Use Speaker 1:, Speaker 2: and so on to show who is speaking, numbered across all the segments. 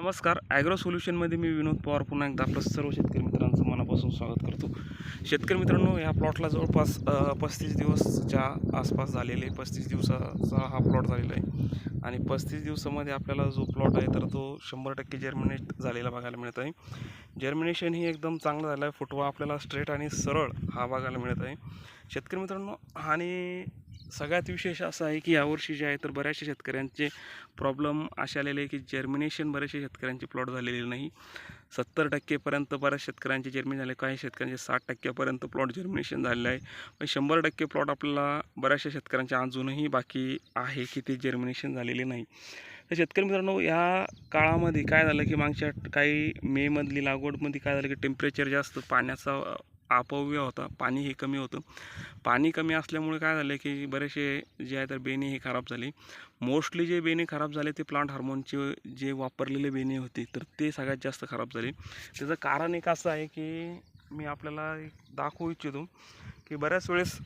Speaker 1: नमस्कार. ॲग्रो सोल्युशनमध्ये मी विनोद पवार पुन्हा एकदा आपलं सर्व शेतकरी मित्रांचं मनापासून स्वागत करतो. शेतकरी मित्रांनो, या प्लॉटला जवळपास 35 दिवसच्या आसपास झालेले 35 दिवसाचा हा प्लॉट झालेला आहे आणि 35 दिवसामध्ये आपल्याला जो प्लॉट आहे तर तो 100% जर्मिनेट झालेला बघायला मिळत आहे. जर्मिनेशन ही एकदम चांगलं झालं आहे. फुटवा आपल्याला स्ट्रेट आणि सरळ हा बघायला मिळत आहे. शेतकरी मित्रांनो, आणि सगळ्यात विशेष असं आहे की यावर्षी जे आहे तर बऱ्याचशा शेतकऱ्यांचे प्रॉब्लेम असे आलेले आहे की जर्मिनेशन बऱ्याचशा शेतकऱ्यांचे प्लॉट झालेले नाही. 70% बऱ्याच शेतकऱ्यांचे जर्मिनेशन झाले, काही शेतकऱ्यांचे 60% प्लॉट जर्मिनेशन झालेलं आहे. पण 100% प्लॉट आपल्याला बऱ्याचशा शेतकऱ्यांचे अजूनही बाकी आहे की ते जर्मिनेशन झालेले नाही. तर शेतकरी मित्रांनो, या काळामध्ये काय झालं की मागच्या काही मेमधली लागवडमध्ये काय झालं की टेम्परेचर जास्त, पाण्याचा अपव्यय होता, पाणी हे कमी होतं. पाणी कमी असल्यामुळे काय झालं की बरेचसे जे आहे तर बेणे हे खराब झाली. मोस्टली जे बेणे खराब झाले ते प्लांट हार्मोनचे जे वापरलेले बेणे होते तर ते सगळ्यात जास्त खराब झाले. त्याचं कारण एक असं आहे की मी आपल्याला दाखवू इच्छितो की बऱ्याच वेळेस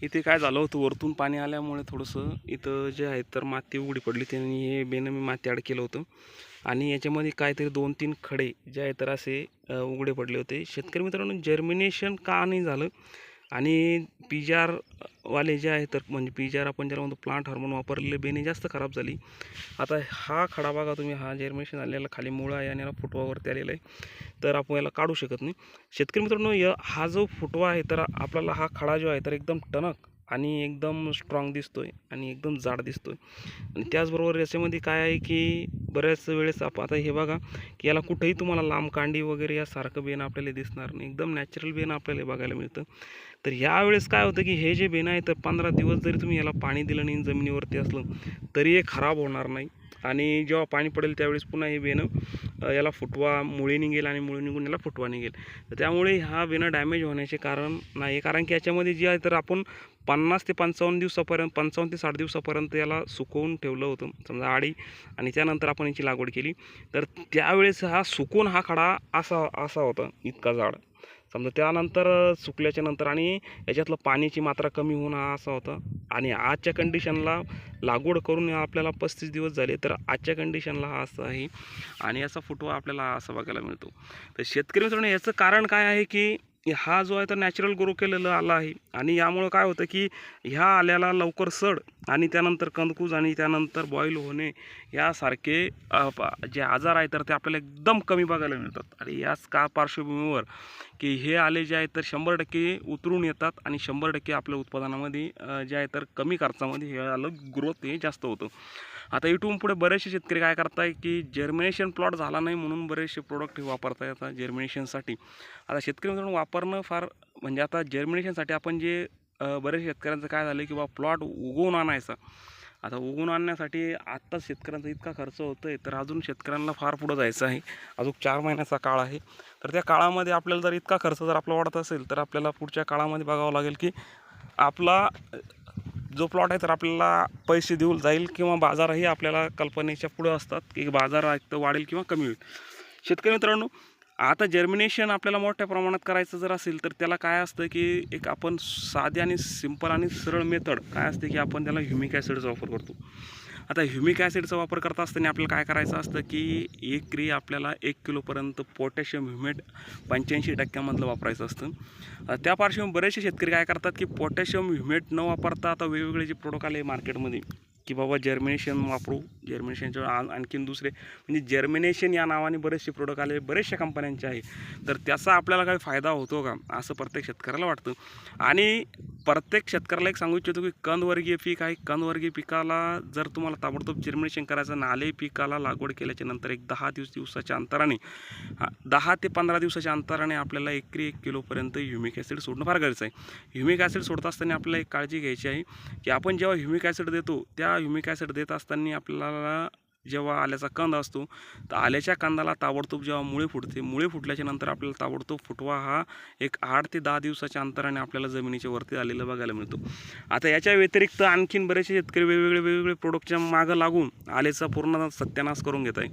Speaker 1: इथे काय झालं होतं, वरतून पाणी आल्यामुळे थोडंसं इथं जे आहे तर माती उघडी पडली. त्यांनी हे बेणं मी माती ॲड केलं होतं आणि याच्यामध्ये काहीतरी 2-3 खडे जे आहे तर असे उघडे पडले होते. शेतकरी मित्रांनो, जर्मिनेशन का नाही झालं आणि पीजार वाले जे आहे तर म्हणजे पीजार आपण ज्याला म्हणतो प्लांट हार्मोन वापरलेले बेणे जास्त खराब झाली. आता हा खडा बघा तुम्ही, हा जर्मिनेशन आलेला खाली मुळा आहे आणि याला फुटवावरती आलेला आहे, तर आपण याला काढू शकत नाही. शेतकरी मित्रांनो, हा जो फुटवा आहे तर आपल्याला हा खडा जो आहे तर एकदम टणक आणि एकदम स्ट्रॉंग दिसतोय आणि एकदम जाड दिसतोय. आणि त्याचबरोबर याच्यामध्ये काय आहे की बऱ्याच वेळेस आता हे बघा की याला कुठेही तुम्हाला लांब कांडी वगैरे यासारखं बेन आपल्याला दिसणार नाही. एकदम नॅचरल बेन आपल्याला बघायला मिळतं. तर यावेळेस काय होतं की हे जे बेन आहे तर 15 दिवस जरी तुम्ही याला पाणी दिलं नाही, जमिनीवरती असलं तरी हे खराब होणार नाही. आणि जेव्हा पाणी पडेल त्यावेळेस पुन्हा हे बेनं याला फुटवा, मुळी निघेल आणि मुळी निघून याला फुटवा निघेल. तर त्यामुळे हा बेनं डॅमेज होण्याचे कारण नाही. कारण की याच्यामध्ये जे आहे तर आपण 50 ते 55 दिवसापर्यंत, 55 ते 60 दिवसापर्यंत याला सुकवून ठेवलं होतं समजा आडी, आणि त्यानंतर आपण याची लागवड केली. तर त्यावेळेस हा सुकून हा खडा असा होता, इतका जाड समजा. त्यानंतर सुकल्याच्या नंतर आणि याच्यातलं पाण्याची मात्रा कमी होऊन हा असा होता. आणि आजच्या कंडिशनला लागवड करून आपल्याला 35 दिवस झाले, तर आजच्या कंडिशनला हा असा आहे आणि याचा फुटवा आपल्याला असा बघायला मिळतो. तर शेतकरी मित्रांनो, याचं कारण काय आहे की हा जो आहे तर नॅचरल ग्रो केलेला आला आहे आणि यामुळं काय होतं की ह्या आल्याला लवकर सड आणि त्यानंतर कंदकूज आणि त्यानंतर बॉईल होणे यासारखे जे आजार आहेत तर ते आपल्याला एकदम कमी बघायला मिळतात. आणि याच का पार्श्वभूमीवर की हे आले जे आहेत तर 100% उतरून येतात आणि 100% आपल्या उत्पादनामध्ये जे आहे तर कमी खर्चामध्ये हे आलं ग्रोथ हे जास्त होतं. आता इथून पुढे बरेचसे शेतकरी काय करताय की जर्मिनेशन प्लॉट झाला नाही म्हणून बरेचसे प्रोडक्ट हे वापरता येतात जर्मिनेशनसाठी. आता शेतकरी मित्रांनो, वापरणं फार म्हणजे आता जर्मिनेशनसाठी आपण जे बरेच शेतकऱ्यांचं काय झालं की प्लॉट उगवून आणायचा. आता उगवून आणण्यासाठी आत्ताच शेतकऱ्यांचा इतका खर्च होतोय तर अजून शेतकऱ्यांना फार पुढं जायचं आहे. अजून 4 महिन्याचा काळ आहे. तर त्या काळामध्ये आपल्याला जर इतका खर्च जर आपला वाढत असेल तर आपल्याला पुढच्या काळामध्ये बघावं लागेल की आपला जो प्लॉट आहे तर आपल्याला पैसे देऊन जाईल किंवा बाजारही आपल्याला कल्पनेच्या पुढं असतात की बाजार एक तर वाढेल किंवा कमी होईल. शेतकरी मित्रांनो, आता जर्मिनेशन आपल्याला मोठ्या प्रमाणात करायचं जर असेल तर त्याला काय असतं की एक आपण साधी आणि सिंपल आणि सरळ मेथड काय असते की आपण त्याला ह्युमिक ॲसिडचा वापर करतो. आता ह्युमिक ॲसिडचा वापर करत असताना आपल्याला काय करायचं असतं की एकरी आपल्याला 1 किलोपर्यंत पोटॅशियम ह्युमेट 85% वापरायचं असतं. त्या पार्श्वभूमीवर बरेचसे शेतकरी काय करतात की पोटॅशियम ह्युमेट न वापरता आता वेगवेगळे जे प्रोडक्ट आले मार्केटमध्ये की बाबा जर्मिनेशन वापरू, जर्मिनेशनचे आणखीन दुसरे म्हणजे जर्मिनेशन या नावाने बरेचसे प्रोडक्ट आले, बरेचशा कंपन्यांचे आहे. तर त्याचा आपल्याला काही फायदा होतो का असं प्रत्येक शेतकऱ्याला वाटतं. आणि प्रत्येक शेतकऱ्याला एक सांगू इच्छितो की कंदवर्गीय पीक आहे, कंदवर्गीय पिकाला जर तुम्हाला ताबडतोब जर्मिनेशन करायचं, नाले पिकाला लागवड केल्याच्या नंतर एक 10 दिवसाच्या अंतराने 10 ते 15 दिवसाच्या अंतराने आपल्याला एकरी 1 किलोपर्यंत ह्युमिक ॲसिड सोडणं फार गरजेचं आहे. ह्युमिक ॲसिड सोडत असताना आपल्याला एक काळजी घ्यायची आहे की आपण जेव्हा ह्युमिक ॲसिड देतो त्या ह्युमिक ॲसिड देत असताना आपल्याला जेव्हा आल्याचा कंद असतो तर आल्याच्या कंदाला ताबडतोब जेव्हा मुळे फुटते, मुळे फुटल्याच्या नंतर आपल्याला ताबडतोब फुटवा हा एक 8 ते 10 दिवसाच्या अंतराने आपल्याला जमिनीच्या वरती आलेलं बघायला मिळतो. आता याच्या व्यतिरिक्त आणखीन बरेचसे शेतकरी वेगवेगळे प्रोडक्टच्या मागं लागून आल्याचा पूर्ण सत्यानाश करून घेत आहे.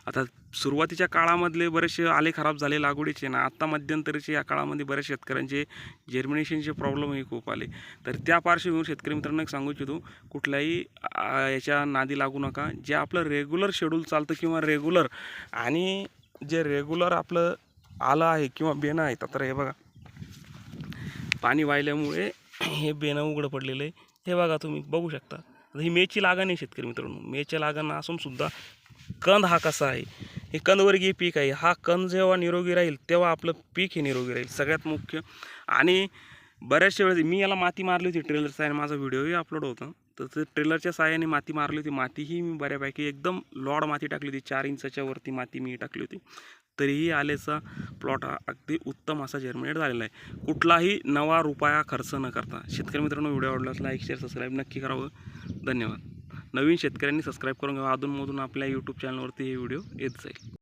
Speaker 1: आता सुरुवातीच्या काळामधले बरेचसे आले खराब झाले लागवडीचे ना, आत्ता मध्यंतरीचे या काळामध्ये बऱ्याच शेतकऱ्यांचे जर्मिनेशनचे प्रॉब्लेमही खूप आले. तर त्या पार्श्वभूमीवर शेतकरी मित्रांनो एक सांगू इच्छितो, कुठल्याही याच्या नादी लागू नका. जे आपलं रेग्युलर शेड्यूल चालतं किंवा रेग्युलर आणि जे रेग्युलर आपलं आलं आहे किंवा बेणं आहे, तर हे बघा पाणी वाहिल्यामुळे हे बेणं उघडं पडलेलं आहे. हे बघा तुम्ही बघू शकता. ही मेची लागण आहे शेतकरी मित्रांनो. मेच्या लागण असून सुद्धा कंद हा कसा आहे, हे कंदवर्गीय पीक आहे. हा कंद जेव्हा निरोगी राहील तेव्हा आपलं पीक हे निरोगी राहील सगळ्यात मुख्य. आणि बऱ्याचशा वेळेस मी याला माती मारली होती ट्रेलरचा, आणि माझा व्हिडिओही अपलोड होता. तर ते ट्रेलरच्या साहाय्याने माती मारली होती. मातीही मी बऱ्यापैकी एकदम लॉड माती टाकली होती. 4 इंचाच्या वरती माती मी टाकली होती. तरीही आल्याचा प्लॉट हा अगदी उत्तम असा जर्मिनेट झालेला आहे, कुठलाही नवा रुपया खर्च न करता. शेतकरी मित्रांनो, व्हिडिओ आवडल्यास लाईक शेअर सबस्क्राईब नक्की करावं. धन्यवाद. नवीन शेतकऱ्यांनी सबस्क्राईब करून घ्यावं. अधूनमधून आपल्या यूट्यूब चॅनलवरती हे व्हिडिओ येत जाईल.